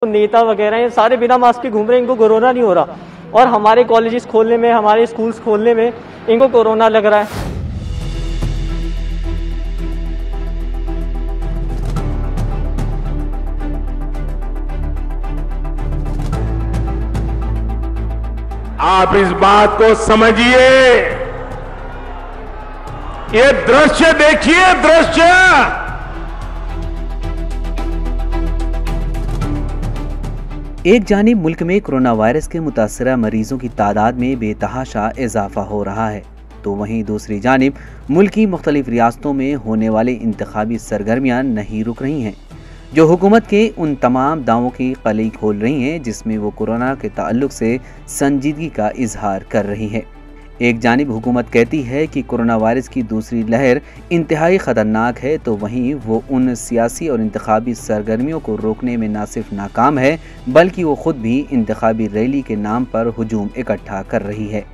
नेता वगैरह ये सारे बिना मास्क के घूम रहे हैं, इनको कोरोना नहीं हो रहा। और हमारे कॉलेजेस खोलने में, हमारे स्कूल्स खोलने में इनको कोरोना लग रहा है। आप इस बात को समझिए, ये दृश्य देखिए, दृश्य। एक जानिब मुल्क में कोरोना वायरस के मुतासरा मरीजों की तादाद में बेतहाशा इजाफा हो रहा है, तो वहीं दूसरी जानिब मुल्क की मुख्तलिफ रियासतों में होने वाली इंतखाबी सरगर्मियां नहीं रुक रही हैं, जो हुकूमत के उन तमाम दावों की कली खोल रही हैं जिसमें वो कोरोना के ताल्लुक से संजीदगी का इजहार कर रही है। एक जानिब हुकूमत कहती है कि कोरोना वायरस की दूसरी लहर इंतहाई ख़तरनाक है, तो वहीं वो उन सियासी और इंतखाबी सरगर्मियों को रोकने में न सिर्फ नाकाम है बल्कि वो खुद भी इंतखाबी रैली के नाम पर हुजूम इकट्ठा कर रही है।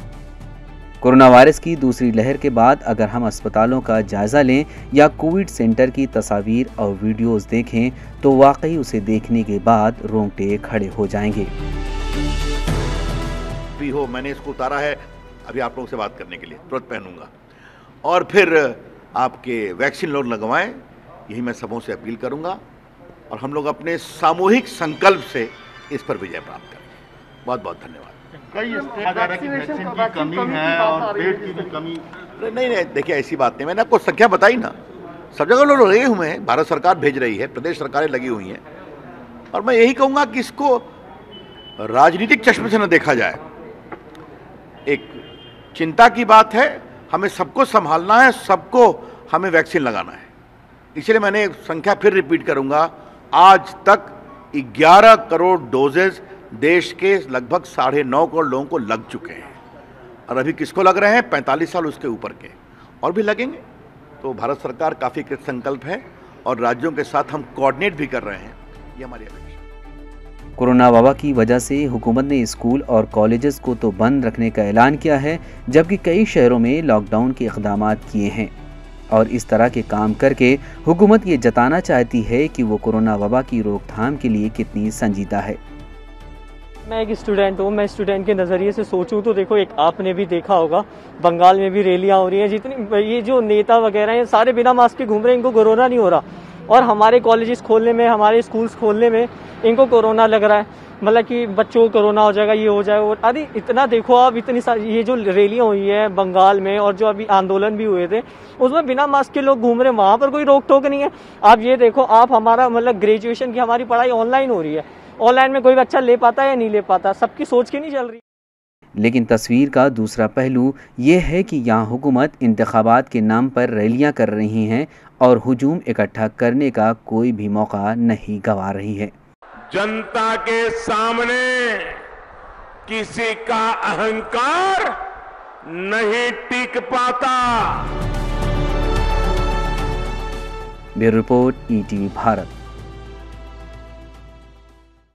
कोरोना वायरस की दूसरी लहर के बाद अगर हम अस्पतालों का जायज़ा लें या कोविड सेंटर की तस्वीर और वीडियोस देखें तो वाकई उसे देखने के बाद रोंगटे खड़े हो जाएंगे। भी हो, मैंने इसको उतारा है अभी आप लोगों से बात करने के लिए, तुरंत पहनूंगा। और फिर आपके वैक्सीन लोग लगवाएं, यही मैं सबों से अपील करूंगा और हम लोग अपने सामूहिक संकल्प से इस पर विजय प्राप्त करेंगे। बहुत बहुत धन्यवाद। कई वैक्सीन की कमी है और बेड की भी कमी। नहीं, देखिए ऐसी बात नहीं, मैंने आपको संख्या बताई ना, सब जगह लोग लगे हुए हैं, भारत सरकार भेज रही है, प्रदेश सरकारें लगी हुई हैं। और मैं यही कहूँगा कि इसको राजनीतिक चश्मे से न देखा जाए। एक चिंता की बात है, हमें सबको संभालना है, सबको हमें वैक्सीन लगाना है। इसलिए मैंने संख्या फिर रिपीट करूँगा, आज तक 11 करोड़ डोजेज देश के लगभग 9.5 करोड़ लोगों को लग चुके हैं। और अभी किसको लग रहे हैं? 45 साल उसके ऊपर के, और भी लगेंगे। तो भारत सरकार काफ़ी कृत संकल्प है और राज्यों के साथ हम कोऑर्डिनेट भी कर रहे हैं, ये हमारी अपेक्षा। कोरोना वबा की वजह से हुकूमत ने स्कूल और कॉलेजेस को तो बंद रखने का ऐलान किया है, जबकि कई शहरों में लॉकडाउन के इक़दाम किए हैं। और इस तरह के काम करके हुकूमत ये जताना चाहती है कि वो कोरोना वबा की रोकथाम के लिए कितनी संजीदा है। मैं एक स्टूडेंट हूँ, मैं स्टूडेंट के नज़रिए से सोचूं तो देखो, एक आपने भी देखा होगा बंगाल में भी रैलियाँ हो रही हैं, जितनी ये जो नेता वगैरह हैं सारे बिना मास्क के घूम रहे हैं, इनको कोरोना नहीं हो रहा। और हमारे कॉलेजेस खोलने में, हमारे स्कूल्स खोलने में इनको कोरोना लग रहा है। मतलब कि बच्चों को कोरोना हो जाएगा, ये हो जाएगा, वो अरे इतना देखो आप, इतनी सारी ये जो रैलियाँ हुई है बंगाल में और जो अभी आंदोलन भी हुए थे उसमें बिना मास्क के लोग घूम रहे हैं, वहाँ पर कोई रोक टोक नहीं है। आप ये देखो, आप हमारा मतलब ग्रेजुएशन की हमारी पढ़ाई ऑनलाइन हो रही है, ऑनलाइन में कोई बच्चा ले पाता है या नहीं ले पाता, सबकी सोच की नहीं चल रही। लेकिन तस्वीर का दूसरा पहलू ये है कि यहाँ हुकूमत इंतखाबात के नाम पर रैलियाँ कर रही हैं और हुजूम इकट्ठा करने का कोई भी मौका नहीं गंवा रही है। जनता के सामने किसी का अहंकार नहीं टिक पाता। Bureau report, ETV Bharat.